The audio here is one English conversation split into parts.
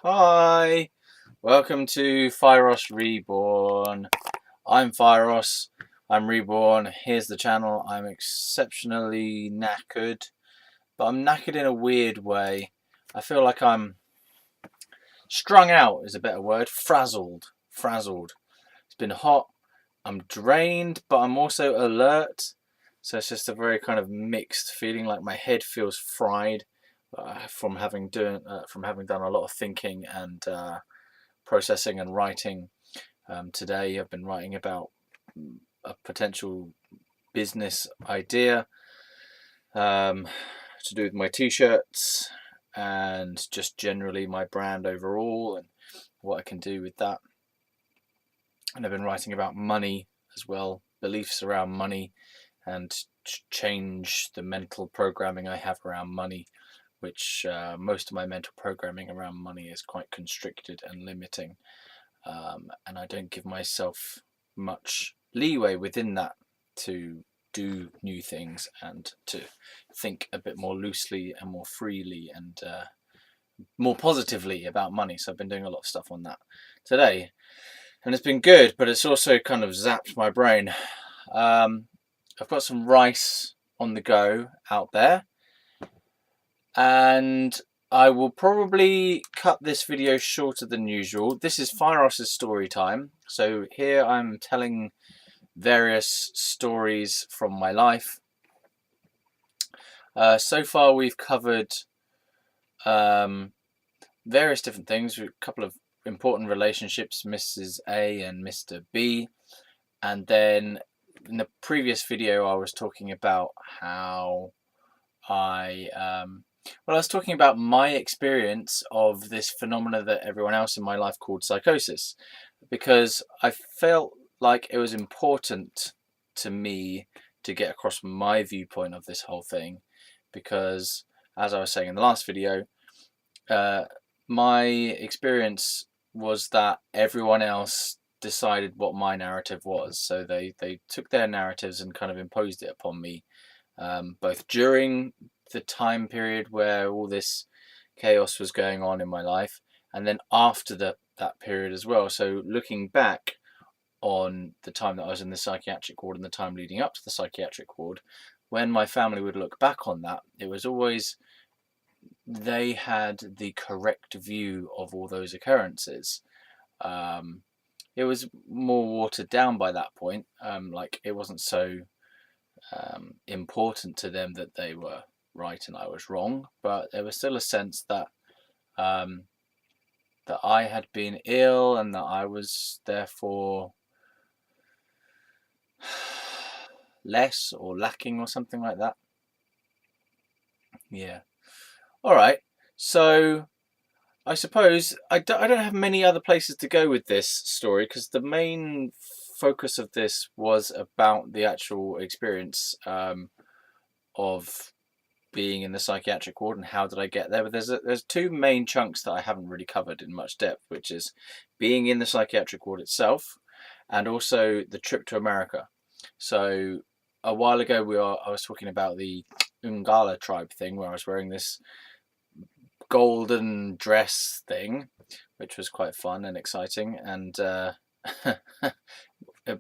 Hi, welcome to Fieros Reborn. I'm Fieros, I'm Reborn. Here's the channel. I'm exceptionally knackered, but I'm knackered in a weird way. I feel like I'm strung out, is a better word. Frazzled. It's been hot. I'm drained, but I'm also alert. So it's just a very kind of mixed feeling. Like my head feels fried from having done a lot of thinking and processing and writing. Today I've been writing about a potential business idea to do with my t-shirts and just generally my brand overall and what I can do with that. And I've been writing about money as well, beliefs around money, and change the mental programming I have around money, which most of my mental programming around money is quite constricted and limiting. And I don't give myself much leeway within that to do new things and to think a bit more loosely and more freely and more positively about money. So I've been doing a lot of stuff on that today, and it's been good, but it's also kind of zapped my brain. I've got some rice on the go out there, and I will probably cut this video shorter than usual. This is Fieros' story time. So here I'm telling various stories from my life. So far we've covered various different things. A couple of important relationships, Mrs. A and Mr. B. And then in the previous video I was talking about how I was talking about my experience of this phenomena that everyone else in my life called psychosis, because I felt like it was important to me to get across my viewpoint of this whole thing, because as I was saying in the last video, my experience was that everyone else decided what my narrative was. So they took their narratives and kind of imposed it upon me, both during the time period where all this chaos was going on in my life, and then after that period as well. So looking back on the time that I was in the psychiatric ward and the time leading up to the psychiatric ward, when my family would look back on that, it was always they had the correct view of all those occurrences. It was more watered down by that point. Like it wasn't so important to them that they were right and I was wrong, but there was still a sense that that I had been ill and that I was therefore less or lacking or something like that. Yeah. All right. So I suppose I don't have many other places to go with this story, because the main focus of this was about the actual experience of being in the psychiatric ward and how did I get there. But there's two main chunks that I haven't really covered in much depth, which is being in the psychiatric ward itself and also the trip to America. So a while ago I was talking about the Ungala tribe thing, where I was wearing this golden dress thing, which was quite fun and exciting, and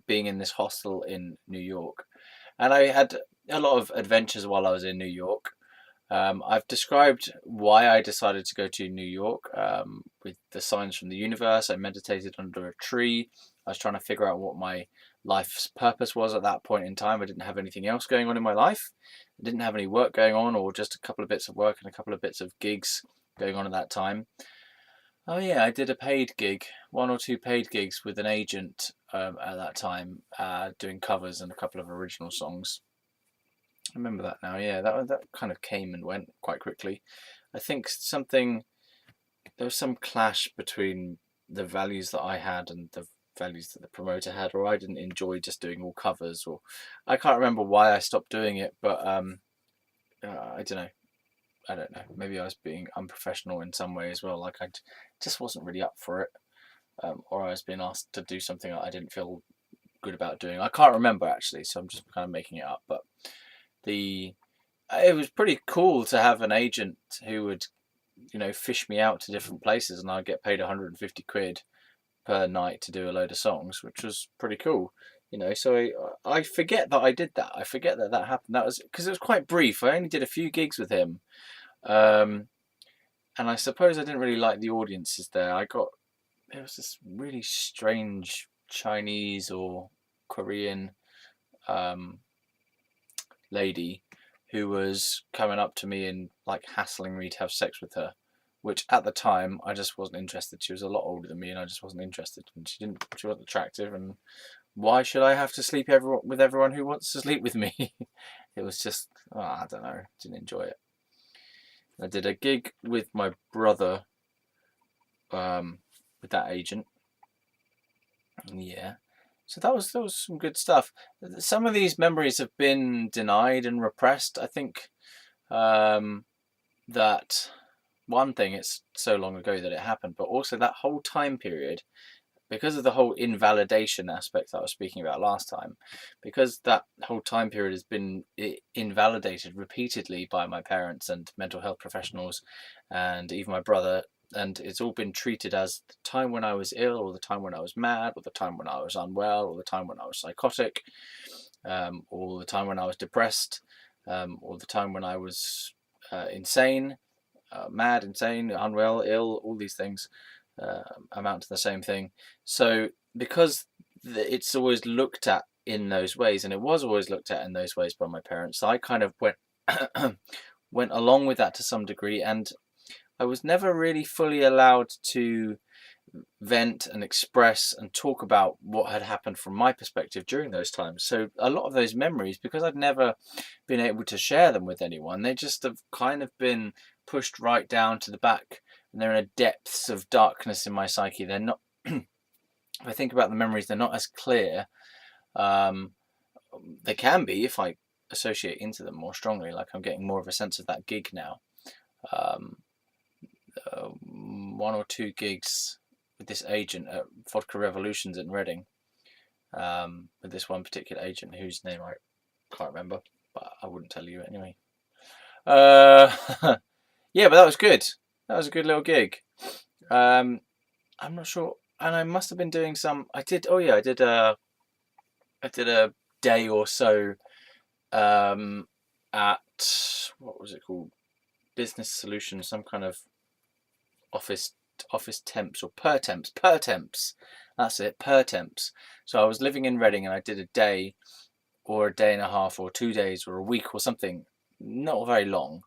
being in this hostel in New York. And I had a lot of adventures while I was in New York. I've described why I decided to go to New York with the signs from the universe. I meditated under a tree. I was trying to figure out what my life's purpose was at that point in time. I didn't have anything else going on in my life. I didn't have any work going on, or just a couple of bits of work and a couple of bits of gigs going on at that time. Oh yeah, I did a paid gig, one or two paid gigs with an agent at that time, doing covers and a couple of original songs. I remember that now. Yeah, that kind of came and went quite quickly. I think there was some clash between the values that I had and the values that the promoter had, or I didn't enjoy just doing all covers, or I can't remember why I stopped doing it, but I don't know. I don't know. Maybe I was being unprofessional in some way as well. Like I just wasn't really up for it, or I was being asked to do something that I didn't feel good about doing. I can't remember actually, so I'm just kind of making it up. But it was pretty cool to have an agent who would fish me out to different places, and I'd get paid 150 quid per night to do a load of songs, which was pretty cool. So I forget that I did that. I forget that that happened. That was because it was quite brief. I only did a few gigs with him, and I suppose I didn't really like the audiences there. It was this really strange Chinese or Korean um, lady who was coming up to me and like hassling me to have sex with her, which at the time I just wasn't interested. She was a lot older than me, and I just wasn't interested. And she wasn't attractive, and why should I have to sleep with everyone who wants to sleep with me? It was just, I don't know, didn't enjoy it. I did a gig with my brother, with that agent. Yeah. So that was some good stuff. Some of these memories have been denied and repressed. I think that one thing, it's so long ago that it happened, but also that whole time period, because of the whole invalidation aspect that I was speaking about last time, because that whole time period has been invalidated repeatedly by my parents and mental health professionals and even my brother, and it's all been treated as the time when I was ill, or the time when I was mad, or the time when I was unwell, or the time when I was psychotic, or the time when I was depressed, or the time when I was insane, mad, insane, unwell, ill. All these things amount to the same thing. So because it's always looked at in those ways, and it was always looked at in those ways by my parents, I kind of went along with that to some degree, and I was never really fully allowed to vent and express and talk about what had happened from my perspective during those times. So a lot of those memories, because I'd never been able to share them with anyone, they just have kind of been pushed right down to the back, and they're in the depths of darkness in my psyche. They're not, if I think about the memories, they're not as clear. They can be if I associate into them more strongly, like I'm getting more of a sense of that gig now. One or two gigs with this agent at Vodka Revolutions in Reading, with this one particular agent whose name I can't remember, but I wouldn't tell you anyway. Yeah, but that was good. That was a good little gig. I'm not sure, and I must have been doing some. I did. Oh yeah, I did a day or so at, what was it called? Business Solutions, some kind of office temps or per temps. That's it, per temps. So I was living in Reading, and I did a day or a day and a half or 2 days or a week or something, not very long,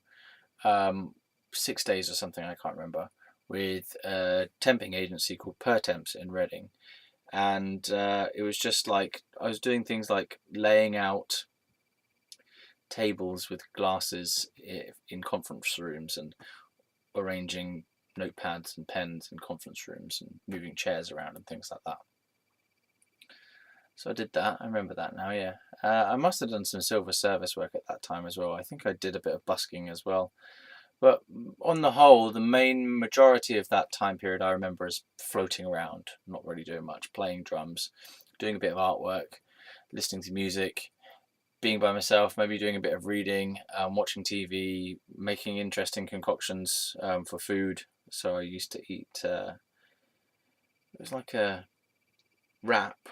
6 days or something, I can't remember, with a temping agency called Per Temps in Reading. And it was just like I was doing things like laying out tables with glasses in conference rooms, and arranging notepads and pens in conference rooms, and moving chairs around and things like that. So I did that. I remember that now, yeah. I must have done some silver service work at that time as well. I think I did a bit of busking as well. But on the whole, the main majority of that time period I remember as floating around, not really doing much, playing drums, doing a bit of artwork, listening to music, being by myself, maybe doing a bit of reading, watching TV, making interesting concoctions for food. So I used to eat, it was like a wrap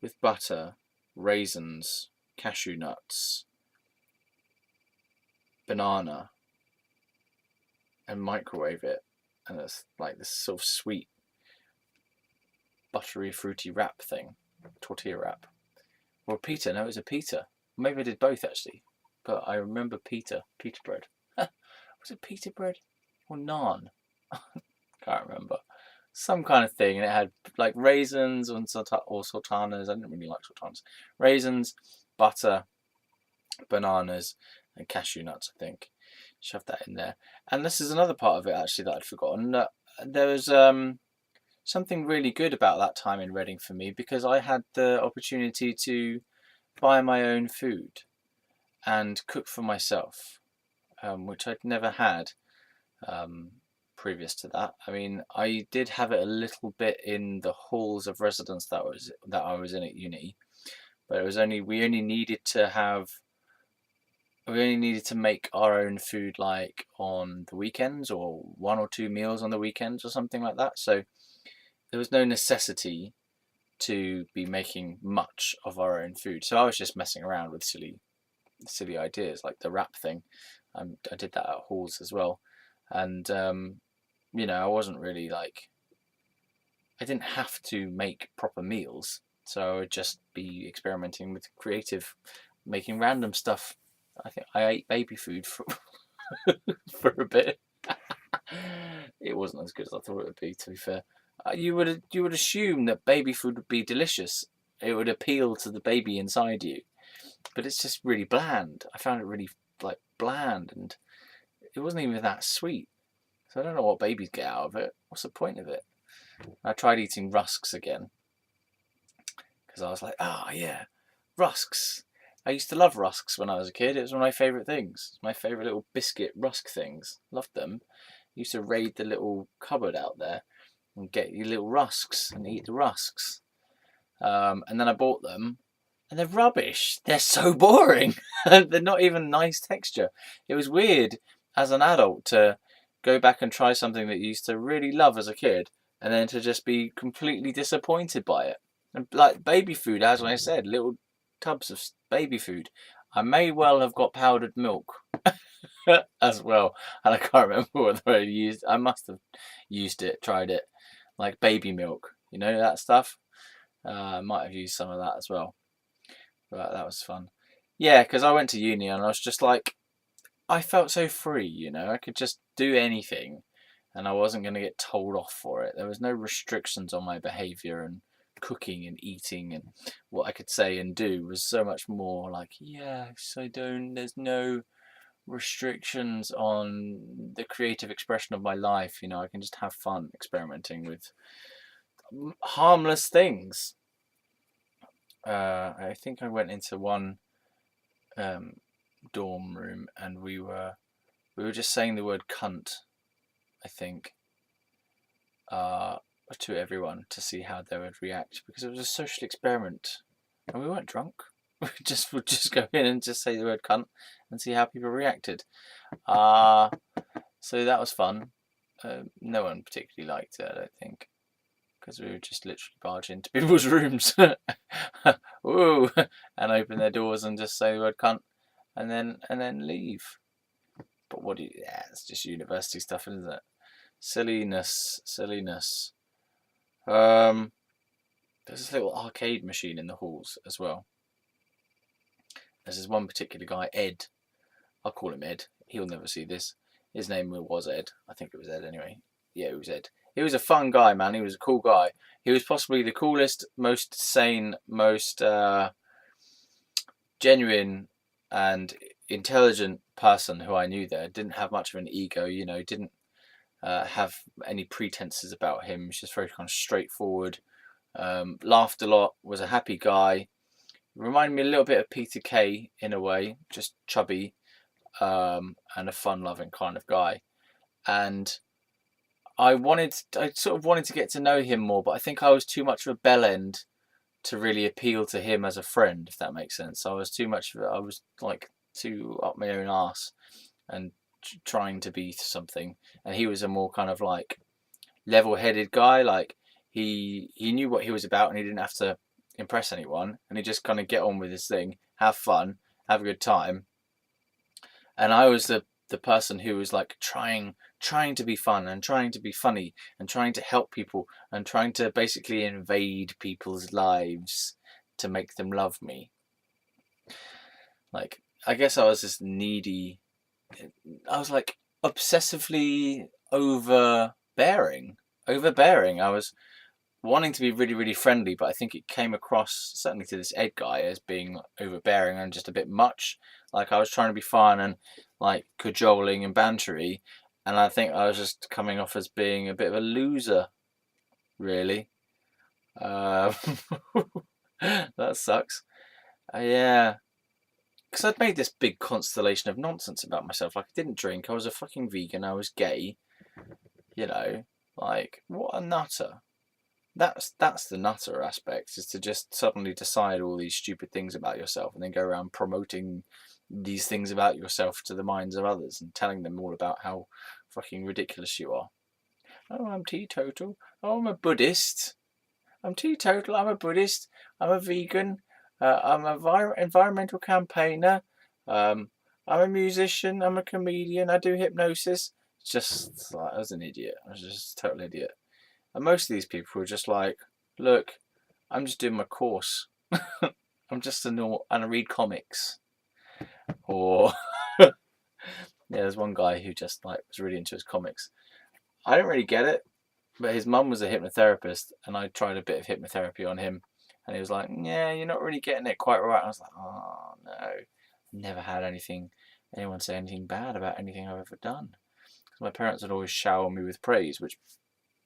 with butter, raisins, cashew nuts, banana, and microwave it. And it's like this sort of sweet, buttery, fruity wrap thing, tortilla wrap. Or pita, no, it was a pita. Maybe I did both actually, but I remember pita bread. Was it pita bread or naan? Can't remember. Some kind of thing, and it had like raisins or sultanas. I didn't really like sultanas. Raisins, butter, bananas, and cashew nuts, I think. Shove that in there. And this is another part of it actually that I'd forgotten. There was something really good about that time in Reading for me, because I had the opportunity to buy my own food and cook for myself, which I'd never had previous to that. I mean, I did have it a little bit in the halls of residence that I was in at uni, but we only needed to have we only needed to make our own food like on the weekends, or 1 or 2 meals on the weekends or something like that. So there was no necessity to be making much of our own food. So I was just messing around with silly ideas like the wrap thing. I did that at Halls as well, and I wasn't really like, I didn't have to make proper meals, so I would just be experimenting with creative, making random stuff. I think I ate baby food for for a bit. It wasn't as good as I thought it would be, to be fair. You would assume that baby food would be delicious. It would appeal to the baby inside you, but it's just really bland. I found it really like bland, and it wasn't even that sweet. So I don't know what babies get out of it. What's the point of it? I tried eating rusks again because I was like, oh yeah, rusks. I used to love rusks when I was a kid. It was one of my favourite things. My favourite little biscuit rusk things. Loved them. Used to raid the little cupboard out there and get your little rusks and eat the rusks. And then I bought them, and they're rubbish. They're so boring. They're not even nice texture. It was weird as an adult to go back and try something that you used to really love as a kid, and then to just be completely disappointed by it. And like baby food, as I said, little tubs of baby food. I may well have got powdered milk as well, and I can't remember whether I used. I must have used it, tried it, like baby milk. You know that stuff. I might have used some of that as well, but that was fun. Yeah, because I went to uni and I was just like, I felt so free. I could just do anything, and I wasn't going to get told off for it. There was no restrictions on my behaviour, and cooking and eating and what I could say and do was so much more like, yes, there's no restrictions on the creative expression of my life. I can just have fun experimenting with harmless things. I think I went into one dorm room and we were just saying the word cunt, I think, to everyone to see how they would react, because it was a social experiment and we weren't drunk. We would just go in and just say the word cunt and see how people reacted. So that was fun. No one particularly liked it, I don't think, because we would just literally barge into people's rooms woo, and open their doors and just say the word cunt and then leave. But it's just university stuff, isn't it? Silliness. There's this little arcade machine in the halls as well. There's this one particular guy, Ed. I'll call him Ed. He'll never see this. His name was Ed. I think it was Ed anyway. Yeah, it was Ed. He was a fun guy, man. He was a cool guy. He was possibly the coolest, most sane, most genuine and intelligent person who I knew there. Didn't have much of an ego, didn't have any pretenses about him. He was just very kind of straightforward. Laughed a lot, was a happy guy. Reminded me a little bit of Peter Kay in a way, just chubby and a fun-loving kind of guy. And I sort of wanted to get to know him more, but I think I was too much of a bell end to really appeal to him as a friend, if that makes sense. I was like too up my own arse and trying to be something, and he was a more kind of like level-headed guy. Like he knew what he was about, and he didn't have to impress anyone, and he just kind of get on with his thing, have fun, have a good time. And I was the person who was like trying to be fun and trying to be funny and trying to help people and trying to basically invade people's lives to make them love me. Like, I guess I was this needy. I was like obsessively overbearing. I was wanting to be really, really friendly, but I think it came across, certainly to this Ed guy, as being overbearing and just a bit much. Like, I was trying to be fun and like cajoling and bantery, and I think I was just coming off as being a bit of a loser, really. That sucks. Yeah. Because I'd made this big constellation of nonsense about myself. Like, I didn't drink, I was a fucking vegan, I was gay. Like, what a nutter. That's the nutter aspect, is to just suddenly decide all these stupid things about yourself and then go around promoting these things about yourself to the minds of others and telling them all about how fucking ridiculous you are. Oh, I'm teetotal. Oh, I'm a Buddhist. I'm teetotal. I'm a Buddhist. I'm a vegan. I'm an environmental campaigner. Um, I'm a musician. I'm a comedian. I do hypnosis. Just like, I was an idiot. I was just a total idiot. And most of these people were just like, look, I'm just doing my course. I'm just a normal, and I read comics. Or yeah, there's one guy who just like was really into his comics. I don't really get it, but his mum was a hypnotherapist, and I tried a bit of hypnotherapy on him, and he was like, "Yeah, you're not really getting it quite right." I was like, "Oh no, never had anyone say anything bad about anything I've ever done." Because my parents would always shower me with praise, which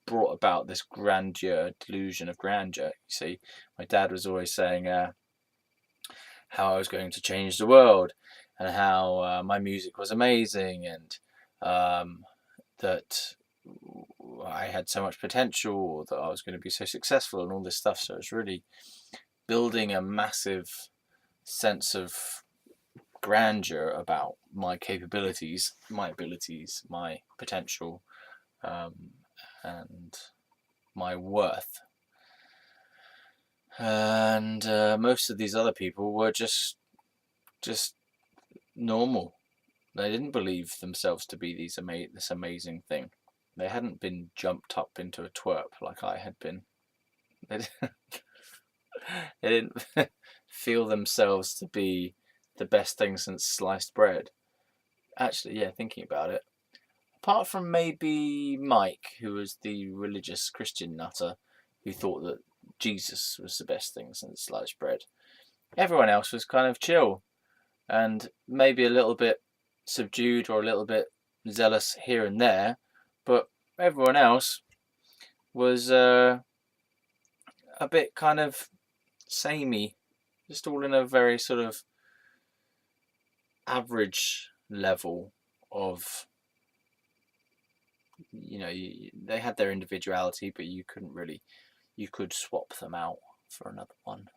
brought about this grandeur, delusion of grandeur. You see, my dad was always saying how I was going to change the world, and how my music was amazing, and that I had so much potential, or that I was going to be so successful, and all this stuff. So it's really building a massive sense of grandeur about my capabilities, my abilities, my potential, and my worth. And most of these other people were just normal. They didn't believe themselves to be this amazing thing. They hadn't been jumped up into a twerp like I had been. They didn't feel themselves to be the best thing since sliced bread. Actually, yeah, thinking about it. Apart from maybe Mike, who was the religious Christian nutter who thought that Jesus was the best thing since sliced bread, everyone else was kind of chill and maybe a little bit subdued or a little bit zealous here and there, but everyone else was a bit kind of samey, just all in a very sort of average level of, they had their individuality, but you could swap them out for another one.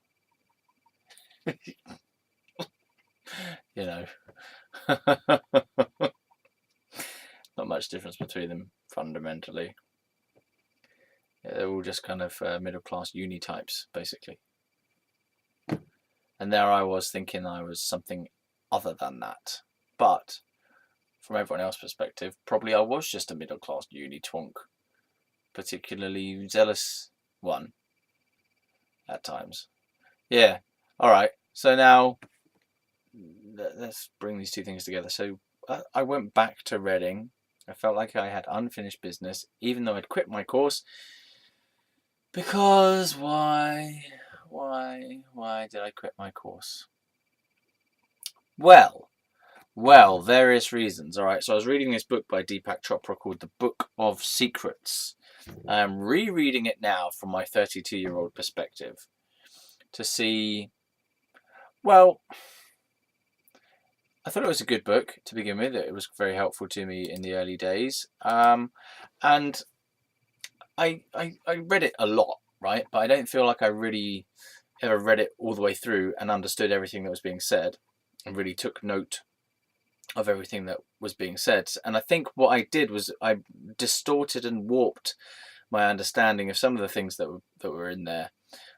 Not much difference between them fundamentally. Yeah, they're all just kind of middle class uni types, basically. And there I was thinking I was something other than that. But from everyone else's perspective, probably I was just a middle class uni twonk, particularly zealous one at times. Yeah. All right. So now let's bring these two things together. So I went back to Reading. I felt like I had unfinished business, even though I'd quit my course. Because why did I quit my course? Well, various reasons. All right, so I was reading this book by Deepak Chopra called The Book of Secrets. I'm rereading it now from my 32-year-old perspective to see, well, I thought it was a good book to begin with. It was very helpful to me in the early days. And I read it a lot, right? But I don't feel like I really ever read it all the way through and understood everything that was being said and really took note of everything that was being said. And I think what I did was I distorted and warped my understanding of some of the things that were in there,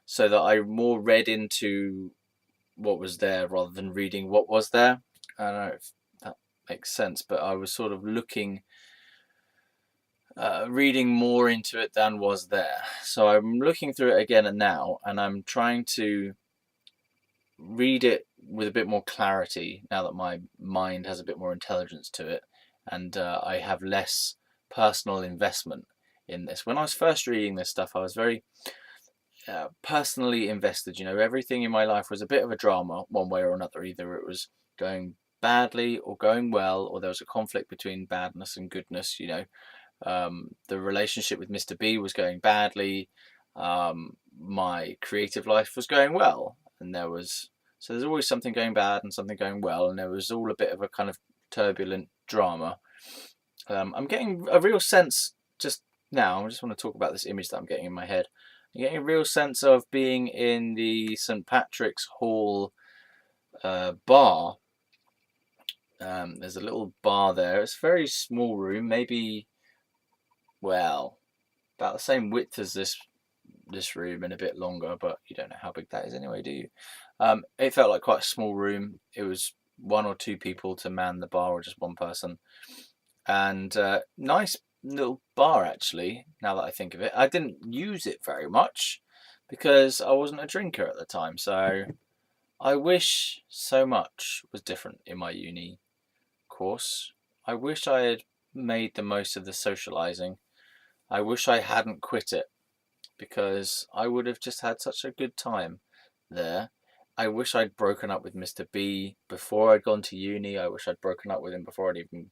so that I more read into what was there rather than reading what was there. I don't know if that makes sense, but I was sort of reading more into it than was there. So I'm looking through it again and now, and I'm trying to read it with a bit more clarity now that my mind has a bit more intelligence to it, and I have less personal investment in this. When I was first reading this stuff, I was very personally invested. Everything in my life was a bit of a drama one way or another. Either it was going badly or going well, or there was a conflict between badness and goodness. The relationship with Mr. B was going badly. My creative life was going well, and there's always something going bad and something going well, and there was all a bit of a kind of turbulent drama. I'm getting a real sense just now. I just want to talk about this image that I'm getting in my head. I'm getting a real sense of being in the St. Patrick's Hall bar There's a little bar there. It's a very small room, maybe, well, about the same width as this room and a bit longer, but you don't know how big that is anyway, do you? It felt like quite a small room. It was one or two people to man the bar, or just one person. And nice little bar, actually, now that I think of it. I didn't use it very much because I wasn't a drinker at the time, so I wish so much was different in my uni course. I wish I had made the most of the socializing. I wish I hadn't quit it, because I would have just had such a good time there. I wish I'd broken up with Mr. B before I'd gone to uni. I wish I'd broken up with him before I'd even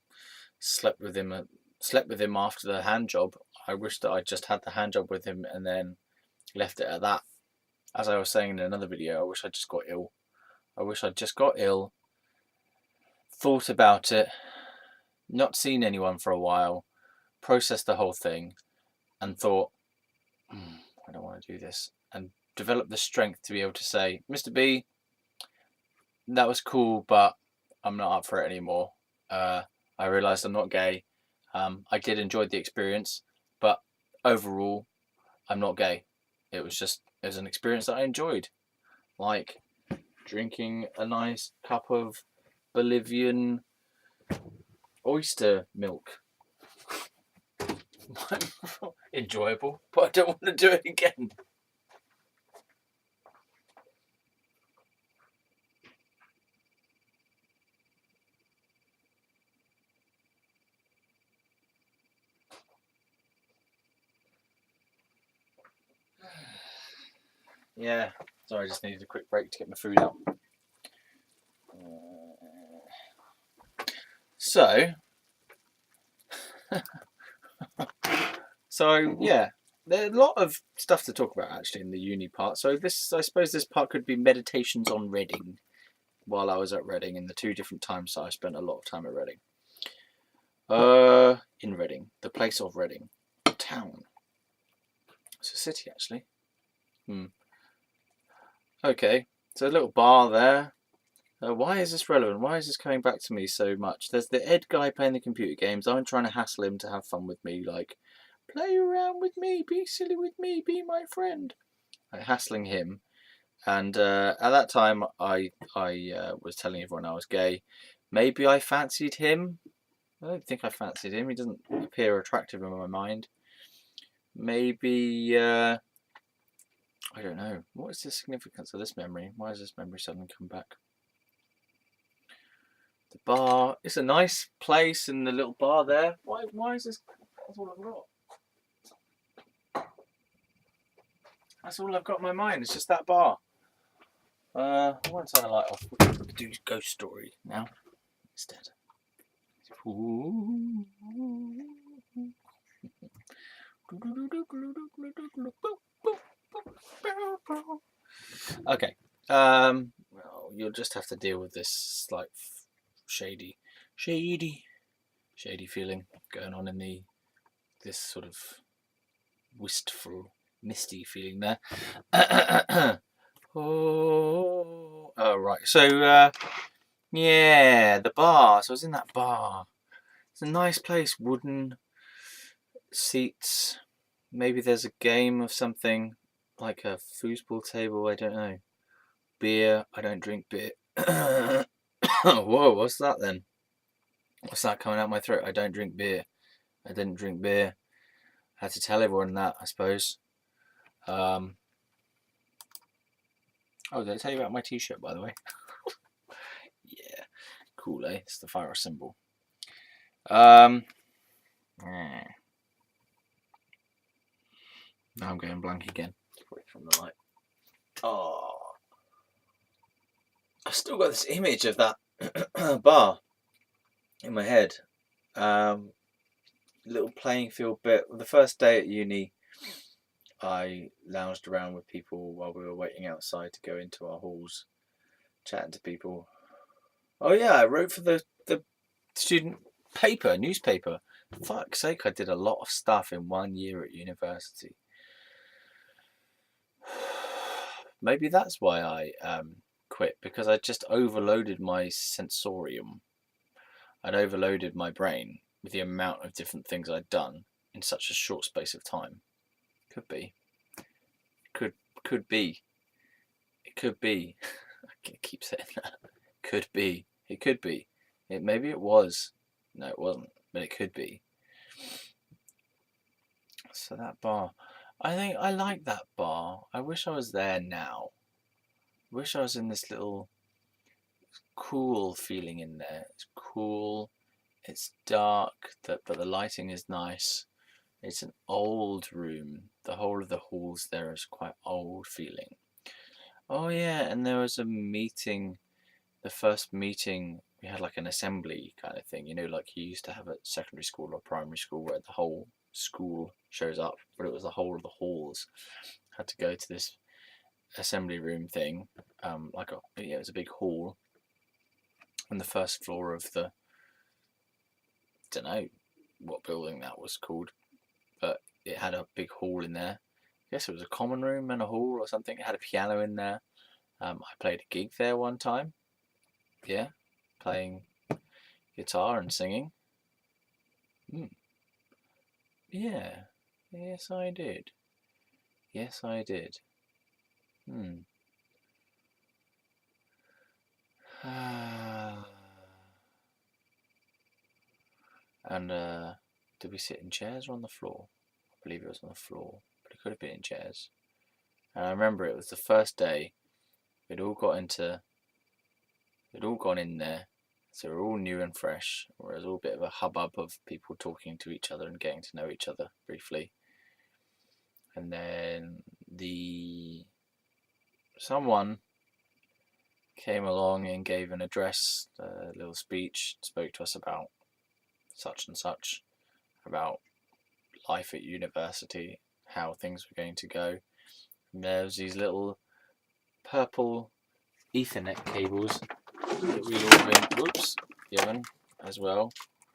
slept with him after the hand job. I wish that I just had the hand job with him and then left it at that. As I was saying in another video, I wish I just got ill. I wish I'd just got ill, thought about it, not seen anyone for a while, processed the whole thing, and thought, I don't want to do this, and developed the strength to be able to say, Mr. B, that was cool, but I'm not up for it anymore. I realised I'm not gay. I did enjoy the experience, but overall, I'm not gay. It was an experience that I enjoyed, like drinking a nice cup of Bolivian oyster milk. Enjoyable, but I don't want to do it again. Yeah, sorry, I just needed a quick break to get my food out. So yeah, there's a lot of stuff to talk about actually in the uni part. So I suppose this part could be meditations on Reading while I was at Reading, in the 2 different times that I spent a lot of time at Reading. In Reading, the place of Reading, town. It's a city actually. Okay, so a little bar there. Why is this relevant? Why is this coming back to me so much? There's the Ed guy playing the computer games. I'm trying to hassle him to have fun with me, like, play around with me, be silly with me, be my friend. Like, hassling him. And at that time, I was telling everyone I was gay. Maybe I fancied him. I don't think I fancied him. He doesn't appear attractive in my mind. Maybe, I don't know. What is the significance of this memory? Why has this memory suddenly come back? The bar. It's a nice place, and the little bar there. Why is this? That's all I've got. That's all I've got in my mind. It's just that bar. I want to turn the light off. We'll do ghost story now instead. Okay. Well, you'll just have to deal with this slight shady feeling going on in this sort of wistful, misty feeling there. Oh, right. So, yeah, the bar. So I was in that bar. It's a nice place, wooden seats. Maybe there's a game of something, like a foosball table. I don't know. Beer. I don't drink beer. Whoa, what's that then? What's that coming out my throat? I don't drink beer. I didn't drink beer. I had to tell everyone that, I suppose. Oh, did I tell you about my t-shirt, by the way? Yeah, cool, eh? It's the Fieros symbol. Now I'm going blank again. Away from the light. Oh, I've still got this image of that bar in my head. Little playing field bit. The first day at uni, I lounged around with people while we were waiting outside to go into our halls, chatting to people. Oh yeah, I wrote for the student newspaper. For fuck's sake, I did a lot of stuff in 1 year at university. Maybe that's why I quit, because I just overloaded my sensorium. I'd overloaded my brain with the amount of different things I'd done in such a short space of time. Could be. Could be. It could be. I keep saying that. Could be. It could be. Maybe it was. No, it wasn't. But it could be. So that bar. I think I like that bar. I wish I was there now. I wish I was in this little cool feeling in there. It's cool. It's dark, but the lighting is nice. It's an old room. The whole of the halls there is quite old feeling. Oh yeah, and there was a meeting, the first meeting, we had like an assembly kind of thing, like you used to have at secondary school or primary school where the whole school shows up, but it was the whole of the halls had to go to this assembly room thing, it was a big hall on the first floor of the, don't know what building that was called, but it had a big hall in there. I guess it was a common room and a hall or something. It had a piano in there. I played a gig there one time. Yeah, playing guitar and singing. Yeah, yes I did. Yes I did. And did we sit in chairs or on the floor? I believe it was on the floor, but it could have been in chairs. And I remember it was the first day. We'd all gone in there, so we're all new and fresh. There was all a bit of a hubbub of people talking to each other and getting to know each other briefly. And then someone came along and gave an address, a little speech, spoke to us about such and such, about life at university, how things were going to go. And there was these little purple Ethernet cables that we'd all been, given as well.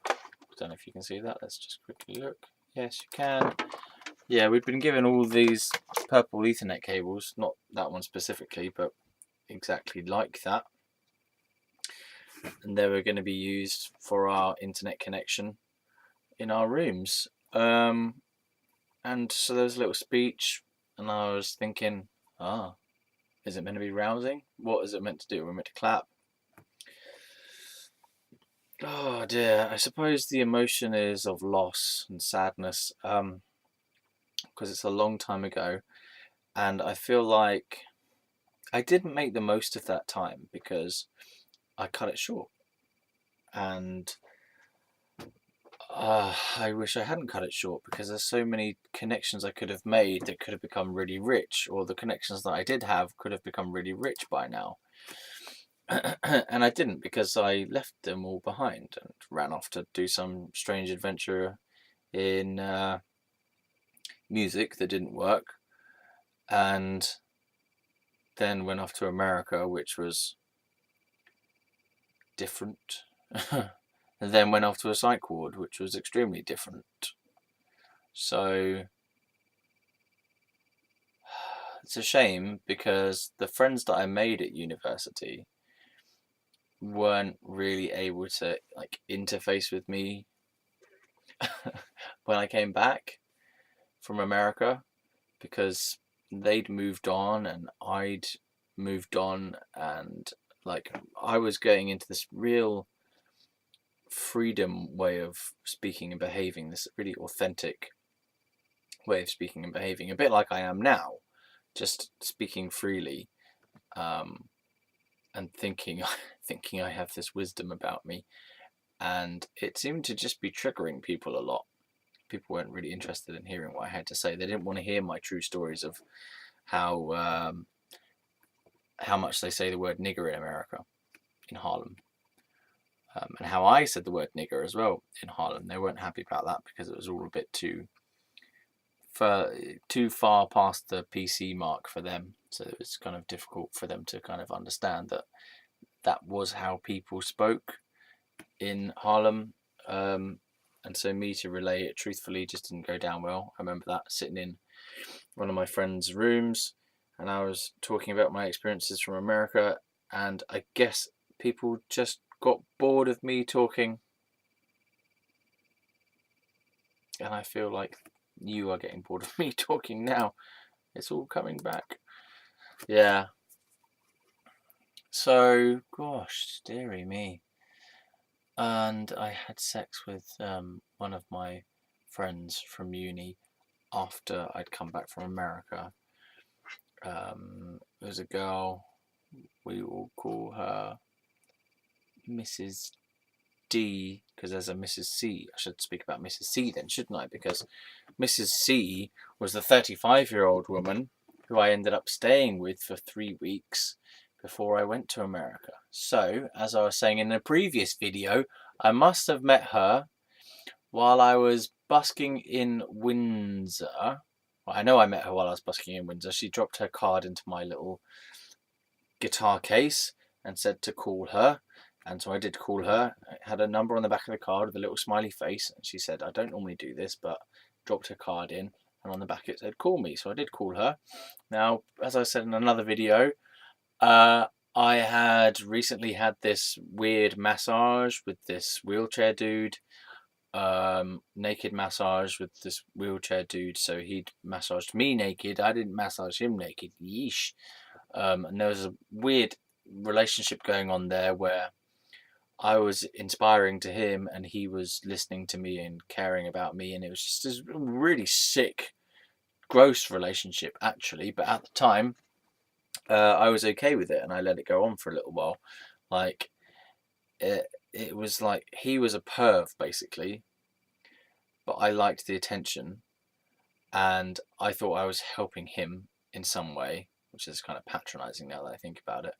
I don't know if you can see that. Let's just quickly look. Yes, you can. Yeah, we'd been given all these purple Ethernet cables, not that one specifically, but exactly like that. And they were going to be used for our internet connection in our rooms. And so there was a little speech, and I was thinking, is it meant to be rousing? What is it meant to do? We're meant to clap. Oh dear, I suppose the emotion is of loss and sadness, because it's a long time ago, and I feel like I didn't make the most of that time because I cut it short, and I wish I hadn't cut it short because there's so many connections I could have made that could have become really rich, or the connections that I did have could have become really rich by now. And I didn't because I left them all behind and ran off to do some strange adventure in music that didn't work, and then went off to America, which was different. And then went off to a psych ward, which was extremely different. So it's a shame because the friends that I made at university weren't really able to interface with me when I came back from America, because they'd moved on and I'd moved on, and I was going into this real freedom way of speaking and behaving, this really authentic way of speaking and behaving, a bit like I am now, just speaking freely, and thinking I have this wisdom about me, and it seemed to just be triggering people a lot. People weren't really interested in hearing what I had to say. They didn't want to hear my true stories of how much they say the word nigger in America, in Harlem, and how I said the word nigger as well in Harlem. They weren't happy about that because it was all a bit too far past the PC mark for them. So it was kind of difficult for them to kind of understand that was how people spoke in Harlem. And so me to relay it truthfully just didn't go down well. I remember that, sitting in one of my friend's rooms, and I was talking about my experiences from America, and I guess people just got bored of me talking, And I feel like you are getting bored of me talking now. It's all coming back. Yeah. So, gosh, dearie me. And I had sex with one of my friends from uni after I'd come back from America. There was a girl, we will call her Mrs. D, because there's a Mrs. C. I should speak about Mrs. C then, shouldn't I? Because Mrs. C was the 35-year-old woman who I ended up staying with for 3 weeks before I went to America. So, as I was saying in a previous video, I must have met her while I was busking in Windsor. Well, I know I met her while I was busking in Windsor. She dropped her card into my little guitar case and said to call her. And so I did call her. I had a number on the back of the card with a little smiley face. And she said, I don't normally do this, but dropped her card in. And on the back it said, call me. So I did call her. Now, as I said in another video, I had recently had this weird massage with this wheelchair dude. Naked massage with this wheelchair dude. So he'd massaged me naked. I didn't massage him naked. Yeesh. And there was a weird relationship going on there where I was inspiring to him and he was listening to me and caring about me, and it was just this really sick, gross relationship actually. But at the time, I was okay with it and I let it go on for a little while. Like it was like he was a perv basically, but I liked the attention and I thought I was helping him in some way, which is kind of patronizing now that I think about it.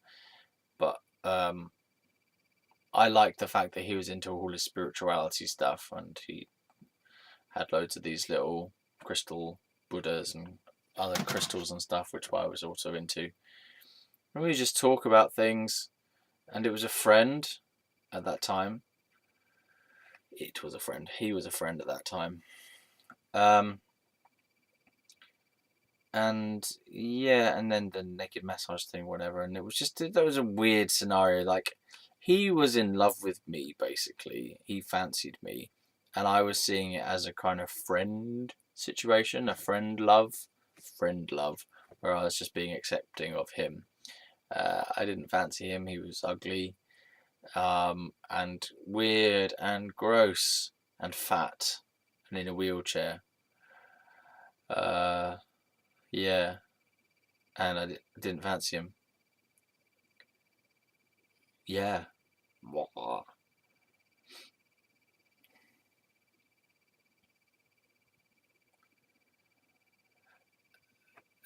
But I liked the fact that he was into all his spirituality stuff and he had loads of these little crystal Buddhas and other crystals and stuff, which I was also into. And we just talk about things, and it was a friend at that time. It was a friend. He was a friend at that time. And yeah, and then the naked massage thing, whatever. And it was just, that was a weird scenario. Like, he was in love with me, basically. He fancied me. And I was seeing it as a kind of friend situation, a friend love, where I was just being accepting of him. I didn't fancy him. He was ugly, and weird and gross and fat and in a wheelchair. Yeah, and I didn't fancy him. Yeah.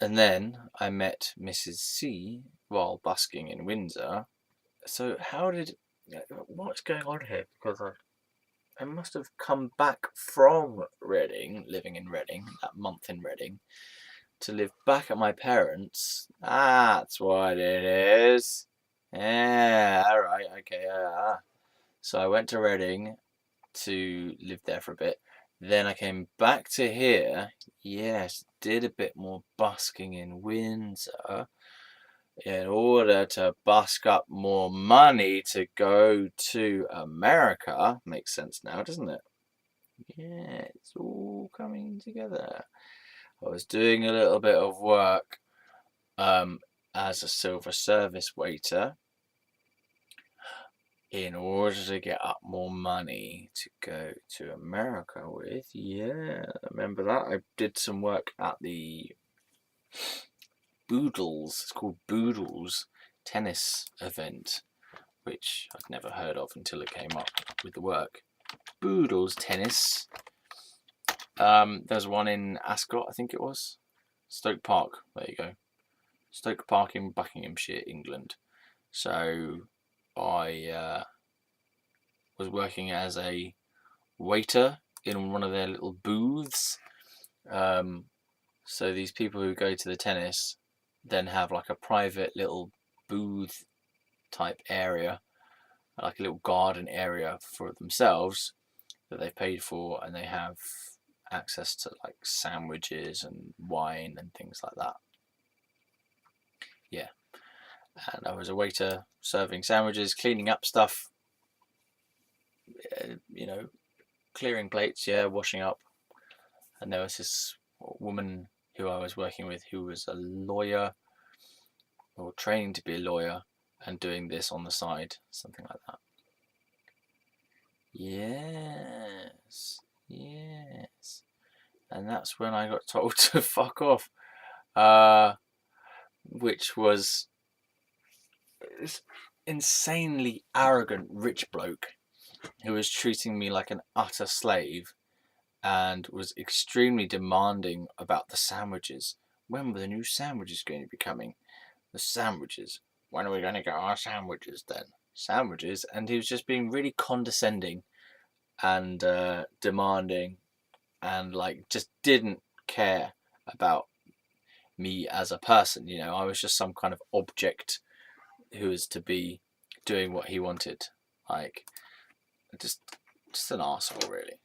And then I met Mrs. C while busking in Windsor. So what's going on here? Because I must have come back from Reading, living in Reading, that month in Reading, to live back at my parents'. That's what it is. Yeah, alright, okay. So I went to Reading to live there for a bit. Then I came back to here. Yes, did a bit more busking in Windsor in order to busk up more money to go to America. Makes sense now, doesn't it? Yeah, it's all coming together. I was doing a little bit of work as a silver service waiter in order to get up more money to go to America with. Yeah, remember that? I did some work at the Boodles, it's called Boodles tennis event, which I'd never heard of until it came up with the work. Boodles tennis. There's one in Ascot, I think it was. Stoke Park, there you go. Stoke Park in Buckinghamshire, England. So I was working as a waiter in one of their little booths. So these people who go to the tennis then have like a private little booth type area, like a little garden area for themselves that they've paid for, and they have access to like sandwiches and wine and things like that. Yeah. And I was a waiter serving sandwiches, cleaning up stuff, clearing plates, yeah, washing up, And there was this woman who I was working with who was a lawyer or training to be a lawyer and doing this on the side, something like that. Yes, yes. And that's when I got told to fuck off, which was this insanely arrogant rich bloke who was treating me like an utter slave and was extremely demanding about the sandwiches. When were the new sandwiches going to be coming? The sandwiches. When are we going to get our sandwiches then? Sandwiches. And he was just being really condescending and demanding and like just didn't care about me as a person. You know, I was just some kind of object who was to be doing what he wanted. Like, just an arsehole, really.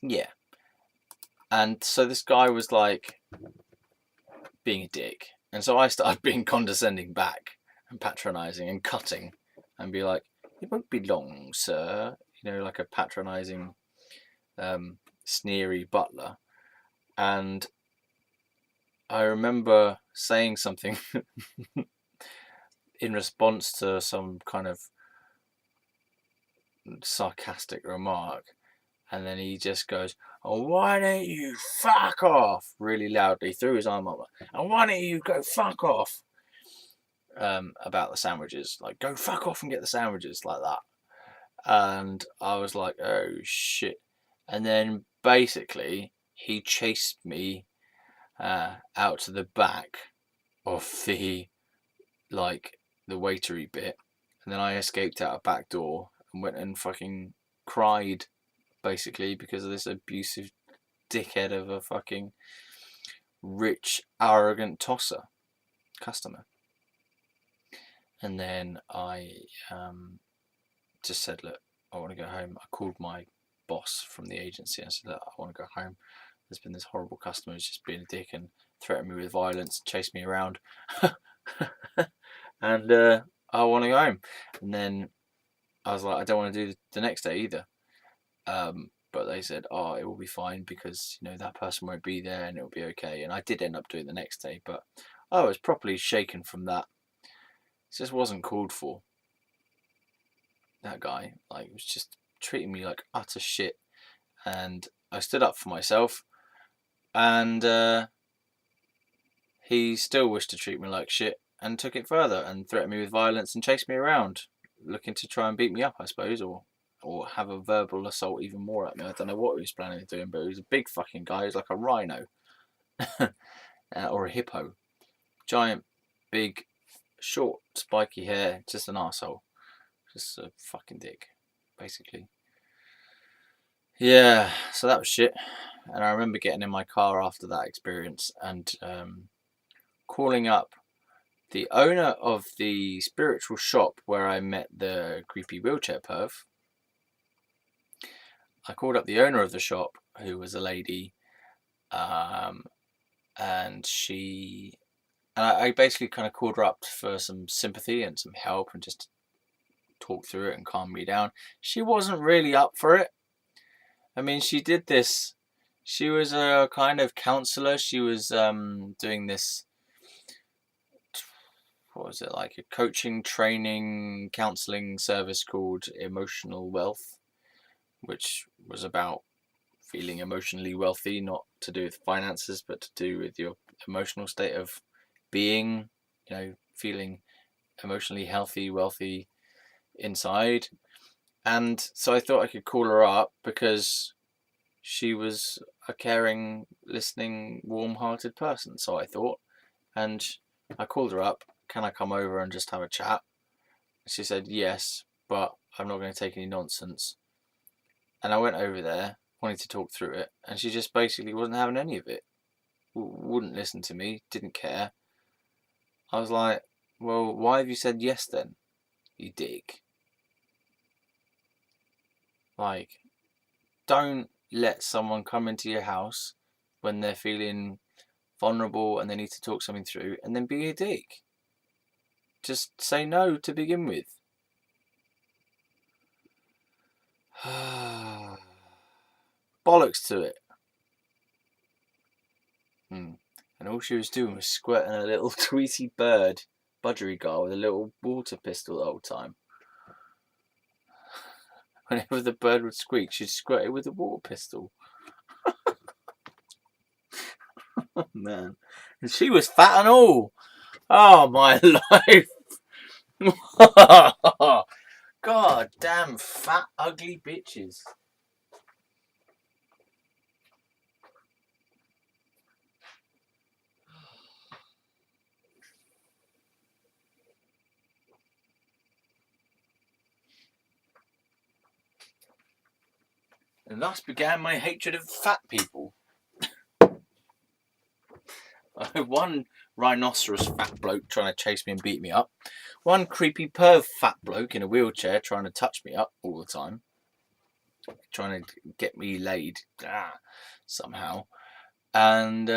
Yeah. And so this guy was like being a dick. And so I started being condescending back and patronizing and cutting and be like, it won't be long, sir. You know, like a patronizing, sneery butler. And I remember saying something in response to some kind of sarcastic remark. And then he just goes, oh, why don't you fuck off? Really loudly, threw his arm up. And why don't you go fuck off? About the sandwiches. Like, go fuck off and get the sandwiches, like that. And I was like, oh, shit. And then basically, he chased me out to the back of the, like, the waitery bit. And then I escaped out a back door and went and fucking cried, basically, because of this abusive dickhead of a fucking rich, arrogant tosser customer. And then I just said, look, I want to go home. I called my boss from the agency and said, look, I want to go home. There's been this horrible customer who's just being a dick and threatened me with violence, chased me around. And I want to go home. And then I was like, I don't want to do the next day either. But they said, oh, it will be fine because, you know, that person won't be there and it'll be okay. And I did end up doing the next day, but I was properly shaken from that. It just wasn't called for. That guy, like, was just treating me like utter shit. And I stood up for myself, and he still wished to treat me like shit and took it further and threatened me with violence and chased me around, looking to try and beat me up, I suppose, or have a verbal assault even more at me. I don't know what he was planning on doing, but he was a big fucking guy. He was like a rhino or a hippo. Giant, big, short, spiky hair, just an arsehole. Just a fucking dick, basically. Yeah, so that was shit. And I remember getting in my car after that experience and calling up the owner of the spiritual shop where I met the creepy wheelchair perv. I called up the owner of the shop, who was a lady, and I basically kind of called her up for some sympathy and some help and just talk through it and calm me down. She wasn't really up for it. I mean, she did this. She was a kind of counselor. She was doing this. What was it, like a coaching, training, counseling service called Emotional Wealth, which was about feeling emotionally wealthy, not to do with finances, but to do with your emotional state of being, you know, feeling emotionally healthy, wealthy inside. And so I thought I could call her up because she was a caring, listening, warm-hearted person, so I thought. And I called her up, can I come over and just have a chat? She said yes, but I'm not going to take any nonsense. And I went over there, wanting to talk through it, and she just basically wasn't having any of it. Wouldn't listen to me, didn't care. I was like, well, why have you said yes then, you dick? Like, don't let someone come into your house when they're feeling vulnerable and they need to talk something through and then be a dick. Just say no to begin with. Bollocks to it. And all she was doing was squirting a little Tweety bird budgerigar with a little water pistol the whole time. Whenever the bird would squeak, she'd squirt it with a water pistol. Oh, man. And she was fat and all. Oh, my life. God damn fat, ugly bitches. And thus began my hatred of fat people. One rhinoceros fat bloke trying to chase me and beat me up. One creepy perv fat bloke in a wheelchair trying to touch me up all the time. Trying to get me laid somehow. And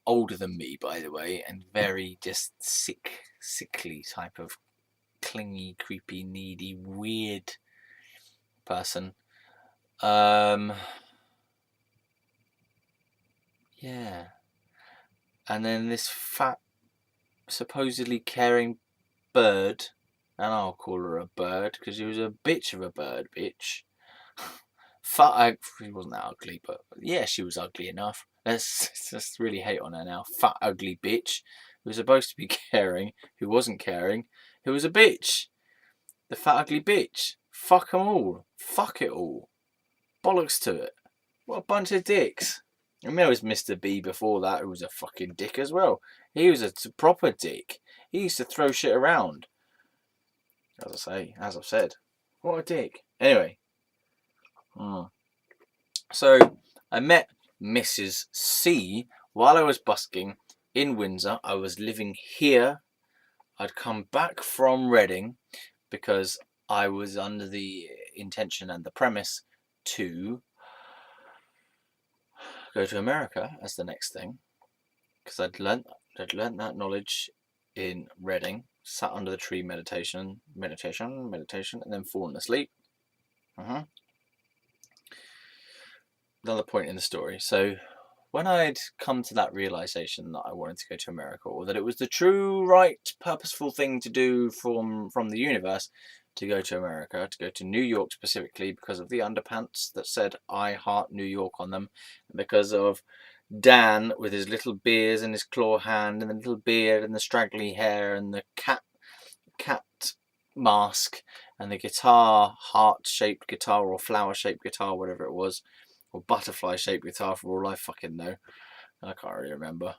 older than me, by the way, and very just sickly type of clingy, creepy, needy, weird person. Yeah. And then this fat, supposedly caring bird, and I'll call her a bird because she was a bitch of a bird, bitch. Fat, she wasn't that ugly, but yeah, she was ugly enough. Let's really hate on her now. Fat, ugly bitch who was supposed to be caring, who wasn't caring, who was a bitch. The fat, ugly bitch. Fuck them all. Fuck it all. Bollocks to it. What a bunch of dicks. And there was Mr. B before that, who was a fucking dick as well. He was a proper dick. He used to throw shit around. As I've said. What a dick. Anyway. So, I met Mrs. C while I was busking in Windsor. I was living here. I'd come back from Reading because I was under the intention and the premise to go to America as the next thing, because I'd learnt that knowledge in Reading, sat under the tree, meditation, and then fallen asleep. Another point in the story. So when I'd come to that realization that I wanted to go to America, or that it was the true, right, purposeful thing to do from the universe, to go to America, to go to New York specifically, because of the underpants that said "I heart New York" on them, because of Dan with his little beers and his claw hand and the little beard and the straggly hair and the cat mask and the guitar, heart-shaped guitar or flower-shaped guitar, whatever it was, or butterfly-shaped guitar for all I fucking know. I can't really remember.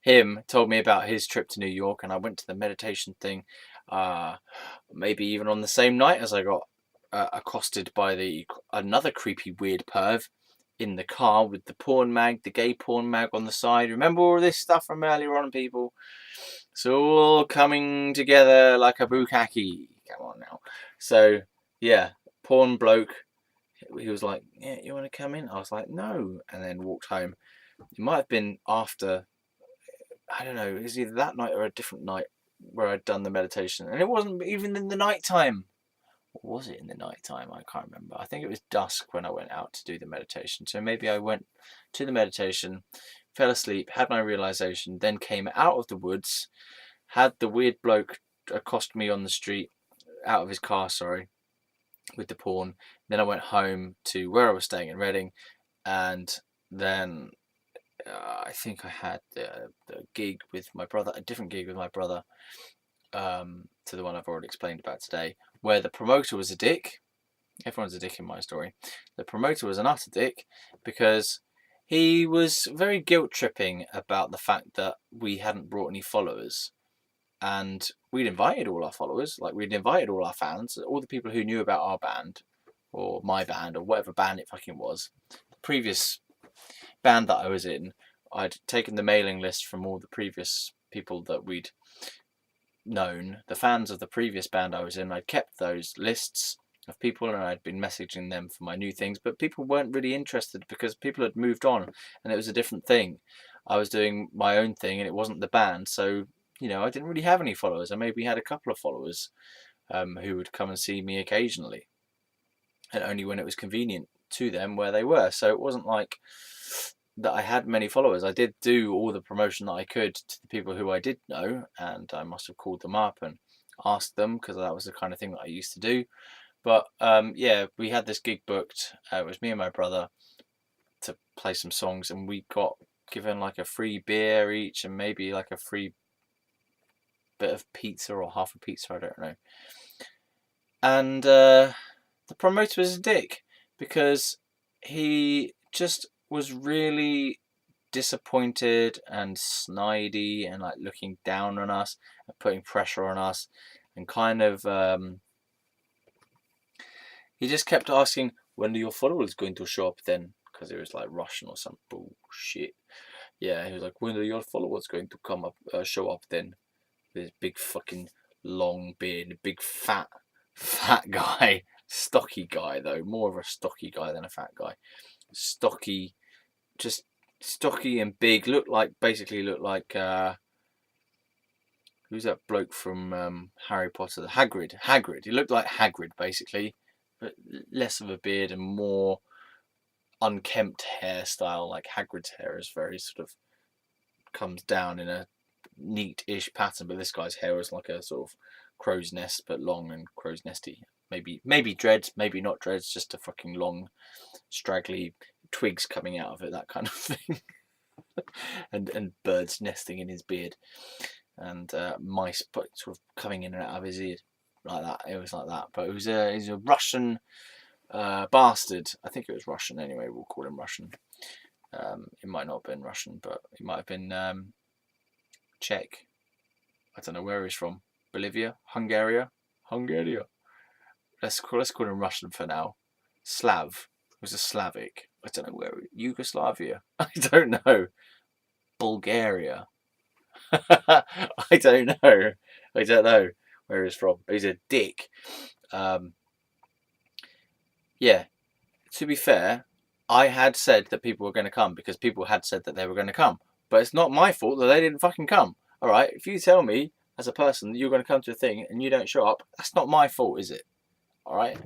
Him told me about his trip to New York, and I went to the meditation thing, maybe even on the same night as I got accosted by another creepy weird perv in the car with the porn mag, the gay porn mag on the side. Remember all this stuff from earlier on, people? It's all coming together like a bukkake. Come on now. So, yeah, porn bloke. He was like, "Yeah, you want to come in?" I was like, "No," and then walked home. It might have been after, I don't know, it was either that night or a different night where I'd done the meditation. And it wasn't even in the night time. Or was it in the night time? I can't remember. I think it was dusk when I went out to do the meditation. So maybe I went to the meditation, fell asleep, had my realization, then came out of the woods, had the weird bloke accost me on the street, out of his car, sorry, with the porn. Then I went home to where I was staying in Reading, and then I think I had the gig with my brother, a different gig with my brother, to the one I've already explained about today, where the promoter was a dick. Everyone's a dick in my story. The promoter was an utter dick because he was very guilt-tripping about the fact that we hadn't brought any followers. And we'd invited all our followers, like we'd invited all our fans, all the people who knew about our band, or my band, or whatever band it fucking was. The previous band that I was in, I'd taken the mailing list from all the previous people that we'd known, the fans of the previous band I was in. I'd kept those lists of people and I'd been messaging them for my new things, but people weren't really interested because people had moved on and it was a different thing. I was doing my own thing and it wasn't the band, so you know, I didn't really have any followers. I maybe had a couple of followers who would come and see me occasionally, and only when it was convenient to them where they were. So it wasn't like that I had many followers. I did do all the promotion that I could to the people who I did know, and I must have called them up and asked them, because that was the kind of thing that I used to do. But yeah, we had this gig booked. It was me and my brother to play some songs, and we got given like a free beer each and maybe like a free bit of pizza or half a pizza, I don't know. And the promoter was a dick, because he just was really disappointed and snidey and like looking down on us and putting pressure on us, and kind of he just kept asking, when are your followers going to show up then? Because it was like Russian or some bullshit. Yeah, he was like, when are your followers going to come up, show up then? This big fucking long beard, big fat guy, stocky guy though, more of a stocky guy than a fat guy. Stocky, just stocky and big. Basically looked like who's that bloke from Harry Potter? Hagrid. He looked like Hagrid basically, but less of a beard and more unkempt hairstyle. Like Hagrid's hair is very sort of comes down in a neat-ish pattern, but this guy's hair was like a sort of crow's nest, but long and crow's nesty. Maybe dreads, maybe not dreads, just a fucking long, straggly twigs coming out of it, that kind of thing. and birds nesting in his beard, and mice sort of coming in and out of his ear, like that. It was like that, but he's a Russian bastard. I think it was Russian anyway. We'll call him Russian. It might not have been Russian, but it might have been Czech. I don't know where he's from. Bolivia, Hungary. Let's call him Russian for now. Slav. It was a Slavic. I don't know where. Yugoslavia. I don't know. Bulgaria. I don't know where he's from. He's a dick. Yeah. To be fair, I had said that people were going to come because people had said that they were going to come. But it's not my fault that they didn't fucking come. All right? If you tell me as a person that you're going to come to a thing and you don't show up, that's not my fault, is it? All right?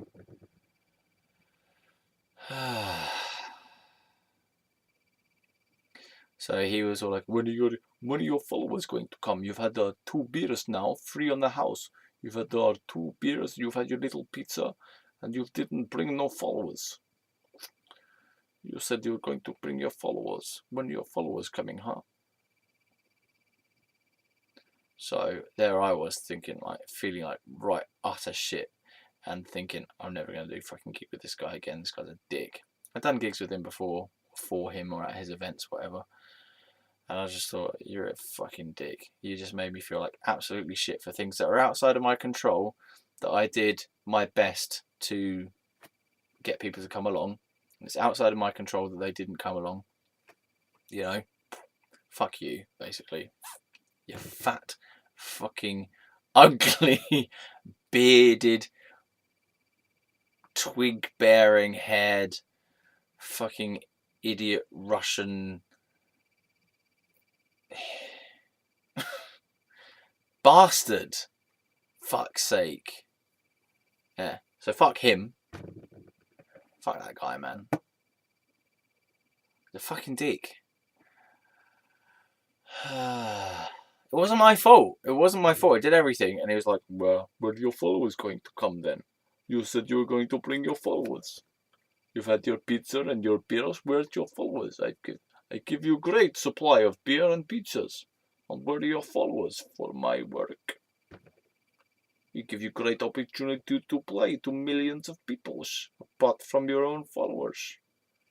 So he was all like, when are your followers going to come? You've had 2 beers now, free on the house. You've had 2 beers, you've had your little pizza, and you didn't bring no followers. You said you were going to bring your followers. When are your followers coming, huh? So there I was thinking, like, feeling like right utter shit, and thinking, I'm never going to do fucking gig with this guy again. This guy's a dick. I've done gigs with him before, for him or at his events, whatever. And I just thought, you're a fucking dick. You just made me feel like absolutely shit for things that are outside of my control, that I did my best to get people to come along. It's outside of my control that they didn't come along. You know? Fuck you, basically. You fat, fucking, ugly, bearded, twig-bearing haired, fucking idiot Russian bastard. Fuck's sake. Yeah. So fuck him. Fuck that guy, man. The fucking dick. It wasn't my fault. I did everything, and he was like, well, where are your followers going to come then? You said you were going to bring your followers. You've had your pizza and your beers. Where's your followers? I give you great supply of beer and pizzas. And where are your followers for my work? We give you great opportunity to play to millions of people, apart from your own followers.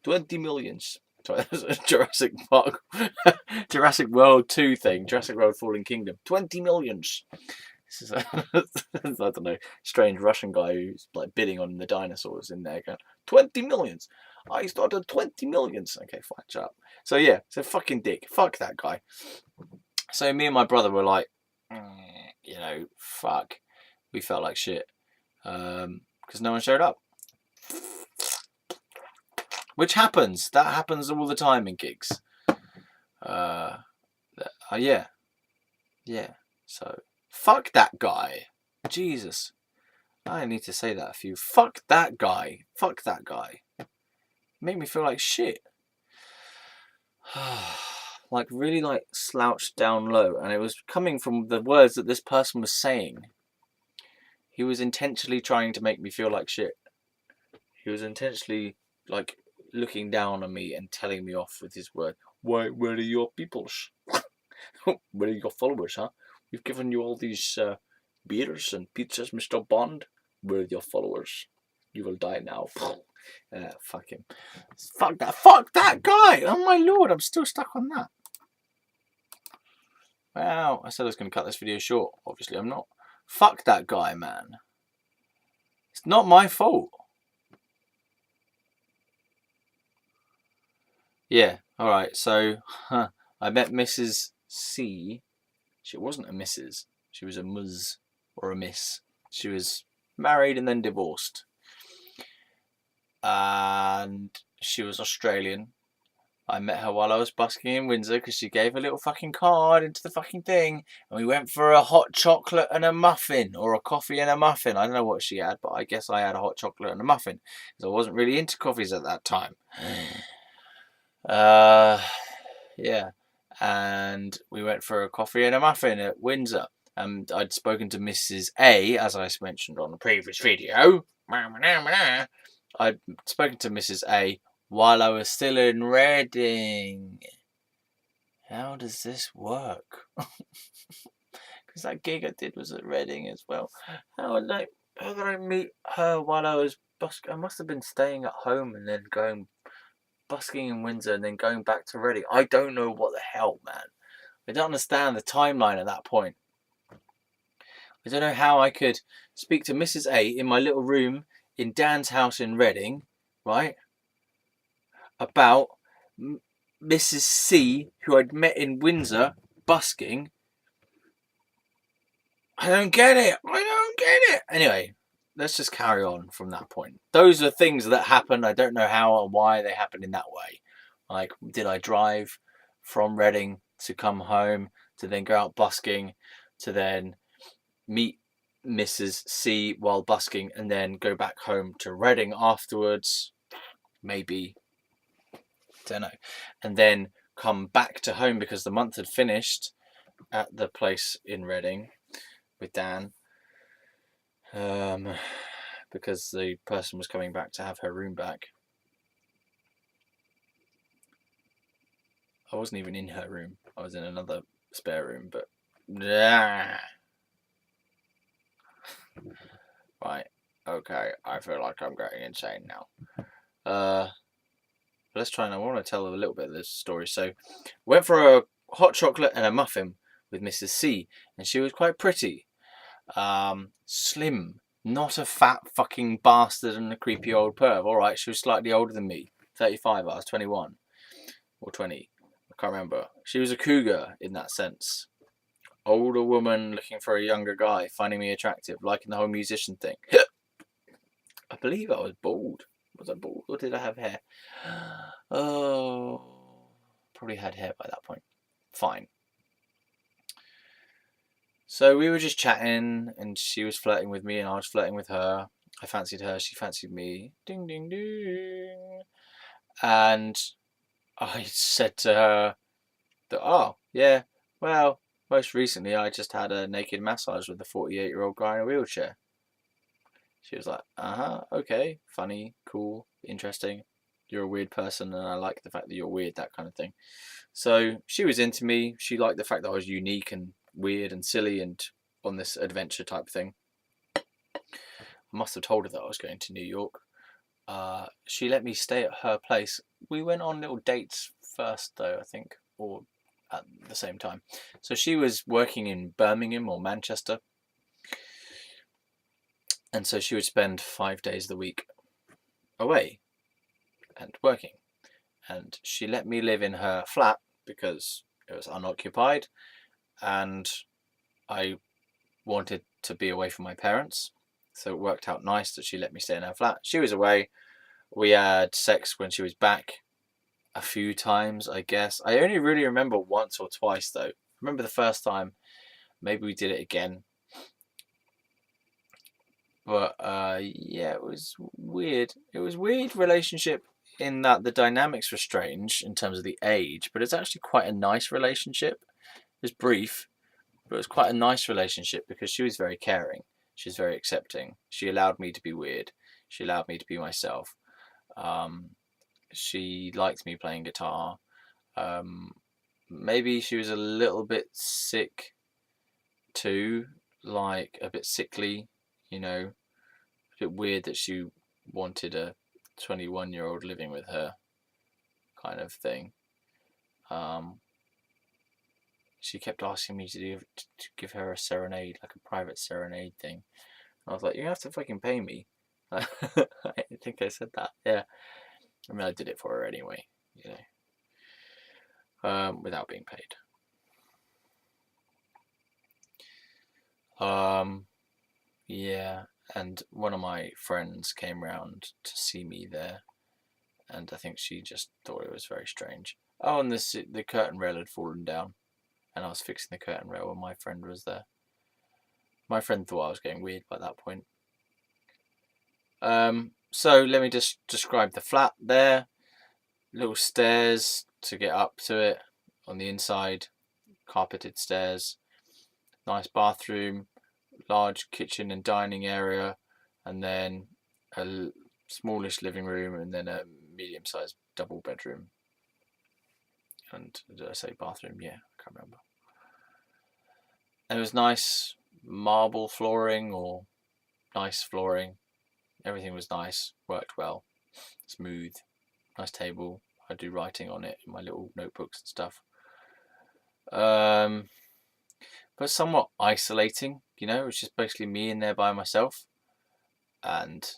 20 millions. Sorry, that was a Jurassic Park, Jurassic World 2 thing. Jurassic World Fallen Kingdom. 20 millions. This is I don't know, strange Russian guy who's like bidding on the dinosaurs in there going, 20 millions. I started 20 millions. Okay, fine, shut up. So yeah, so fucking dick. Fuck that guy. So me and my brother were like, you know, fuck. We felt like shit. Because no one showed up. Which happens. That happens all the time in gigs. Yeah. Yeah. So, fuck that guy. Jesus. I need to say that a few. Fuck that guy. Fuck that guy. Make me feel like shit. Like really like slouched down low, and it was coming from the words that this person was saying. He was intentionally trying to make me feel like shit. He was intentionally like looking down on me and telling me off with his word. Where are your peoples? Where are your followers, huh? We've given you all these beers and pizzas, Mr. Bond. Where are your followers? You will die now. Fuck him. Fuck that guy! Oh my lord, I'm still stuck on that. Wow, I said I was going to cut this video short. Obviously I'm not. Fuck that guy, man. It's not my fault. Yeah, alright, so I met Mrs. C. She wasn't a Mrs. She was a Ms. or a Miss. She was married and then divorced. And she was Australian. I met her while I was busking in Windsor because she gave a little fucking card into the fucking thing. And we went for a hot chocolate and a muffin. Or a coffee and a muffin. I don't know what she had, but I guess I had a hot chocolate and a muffin. Because I wasn't really into coffees at that time. Yeah. And we went for a coffee and a muffin at Windsor. And I'd spoken to Mrs. A, as I mentioned on the previous video. I'd spoken to Mrs. A while I was still in Reading. How does this work? Because that gig I did was at Reading as well. How did I meet her while I was busking? I must have been staying at home and then going busking in Windsor and then going back to Reading. I don't know what the hell, man. I don't understand the timeline at that point. I don't know how I could speak to Mrs. A in my little room in Dan's house in Reading, right? About Mrs. C, who I'd met in Windsor, busking. I don't get it. Anyway, let's just carry on from that point. Those are things that happened. I don't know how or why they happened in that way. Like, did I drive from Reading to come home, to then go out busking, to then meet Mrs. C while busking, and then go back home to Reading afterwards? Maybe. Don't know. And then come back to home because the month had finished at the place in Reading with Dan, because the person was coming back to have her room back. I wasn't even in her room. I was in another spare room, but right, okay, I feel like I'm getting insane now. Let's try and I want to tell a little bit of this story. So, went for a hot chocolate and a muffin with Mrs. C, and she was quite pretty. Slim, not a fat fucking bastard and a creepy old perv. Alright, she was slightly older than me. 35, I was 21. Or 20. I can't remember. She was a cougar in that sense. Older woman looking for a younger guy, finding me attractive, liking the whole musician thing. I believe I was bald. Was I bald or did I have hair? Oh, probably had hair by that point. Fine. So we were just chatting and she was flirting with me and I was flirting with her. I fancied her, she fancied me. Ding, ding, ding. And I said to her that, oh, yeah, well, most recently I just had a naked massage with a 48-year-old guy in a wheelchair. She was like, okay, funny, cool, interesting. You're a weird person and I like the fact that you're weird, that kind of thing. So she was into me. She liked the fact that I was unique and weird and silly and on this adventure type thing. I must have told her that I was going to New York. She let me stay at her place. We went on little dates first though, I think, or at the same time. So she was working in Birmingham or Manchester. And so she would spend 5 days of the week away and working. And she let me live in her flat because it was unoccupied and I wanted to be away from my parents. So it worked out nice that she let me stay in her flat. She was away. We had sex when she was back a few times, I guess. I only really remember once or twice though. I remember the first time. Maybe we did it again. But yeah, it was weird. It was a weird relationship in that the dynamics were strange in terms of the age, but it's actually quite a nice relationship. It was brief, but it was quite a nice relationship because she was very caring. She was very accepting. She allowed me to be weird. She allowed me to be myself. Um, she liked me playing guitar. Um, Maybe she was a little bit sick too, like a bit sickly, you know, a bit weird that she wanted a 21-year-old living with her kind of thing. Um, she kept asking me to give her a serenade, like a private serenade thing. I was like, you have to fucking pay me. I think I said that. Yeah. I mean, I did it for her anyway, you know, without being paid. Yeah. And one of my friends came round to see me there, and I think she just thought it was very strange. Oh, and the curtain rail had fallen down, and I was fixing the curtain rail when my friend was there. My friend thought I was getting weird by that point. So let me just describe the flat there. Little stairs to get up to it on the inside, carpeted stairs, nice bathroom, large kitchen and dining area, and then a smallish living room, and then a medium-sized double bedroom. And did I say bathroom? Yeah, I can't remember. And it was nice marble flooring or nice flooring. Everything was nice, worked well, smooth, nice table. I do writing on it in my little notebooks and stuff. But somewhat isolating, you know, it was just basically me in there by myself and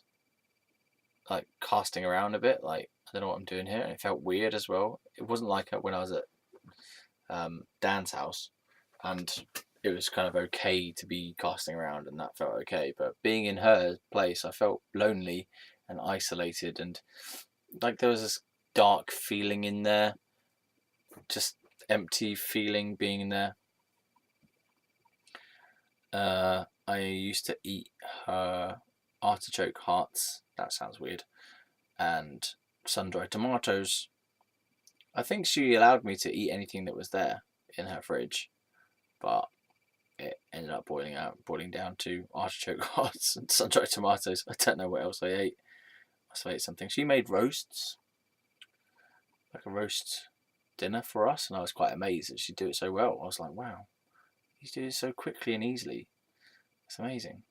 like casting around a bit, like I don't know what I'm doing here. And it felt weird as well. It wasn't like when I was at Dan's house and it was kind of okay to be casting around and that felt okay. But being in her place, I felt lonely and isolated and like there was this dark feeling in there, just empty feeling being in there. I used to eat her artichoke hearts. That sounds weird. And sun-dried tomatoes. I think she allowed me to eat anything that was there in her fridge, but it ended up boiling down to artichoke hearts and sun-dried tomatoes. I don't know what else I ate. I must have ate something. She made roasts, like a roast dinner for us, and I was quite amazed that she'd do it so well. I was like, wow, you do it so quickly and easily. It's amazing.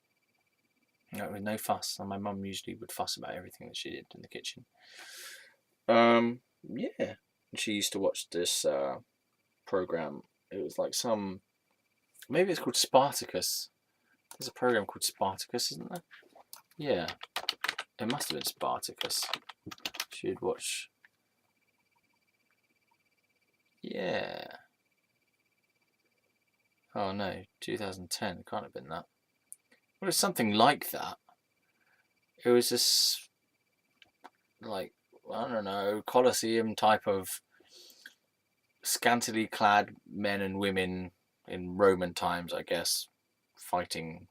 You know, with no fuss. And my mum usually would fuss about everything that she did in the kitchen. Yeah. She used to watch this program. It was like maybe it's called Spartacus. There's a program called Spartacus, isn't there? Yeah. It must have been Spartacus. She'd watch. Yeah. Oh no, 2010. Can't have been that. Well, it's something like that. It was this, like, I don't know, Colosseum type of scantily clad men and women in Roman times, I guess, fighting.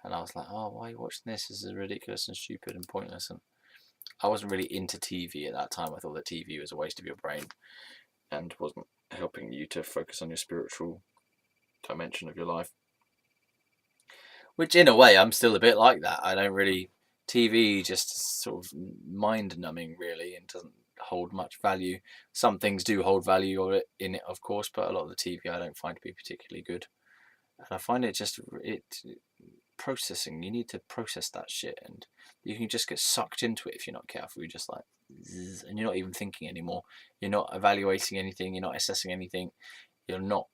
And I was like, oh, why are you watching this? This is ridiculous and stupid and pointless. And I wasn't really into TV at that time. I thought that TV was a waste of your brain and wasn't helping you to focus on your spiritual dimension of your life. Which, in a way, I'm still a bit like that. I don't really. TV just sort of mind numbing, really, and doesn't hold much value. Some things do hold value in it, of course, but a lot of the TV I don't find to be particularly good. And I find it processing. You need to process that shit, and you can just get sucked into it if you're not careful. You're just like, and you're not even thinking anymore. You're not evaluating anything. You're not assessing anything. You're not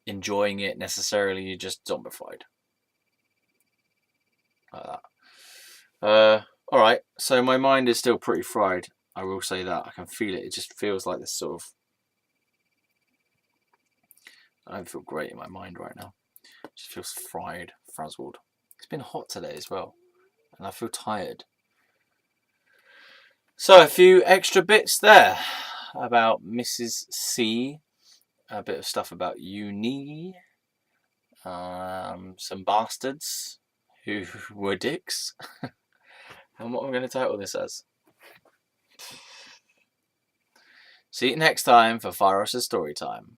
enjoying it necessarily. You're just zombified. Like that. All right. So my mind is still pretty fried. I will say that. I can feel it. It just feels like this sort of. I don't feel great in my mind right now. It just feels fried, frazzled. It's been hot today as well, and I feel tired. So a few extra bits there about Mrs. C. A bit of stuff about uni. Some bastards who were dicks. And what I'm going to title this as. See you next time for Fieros' story time.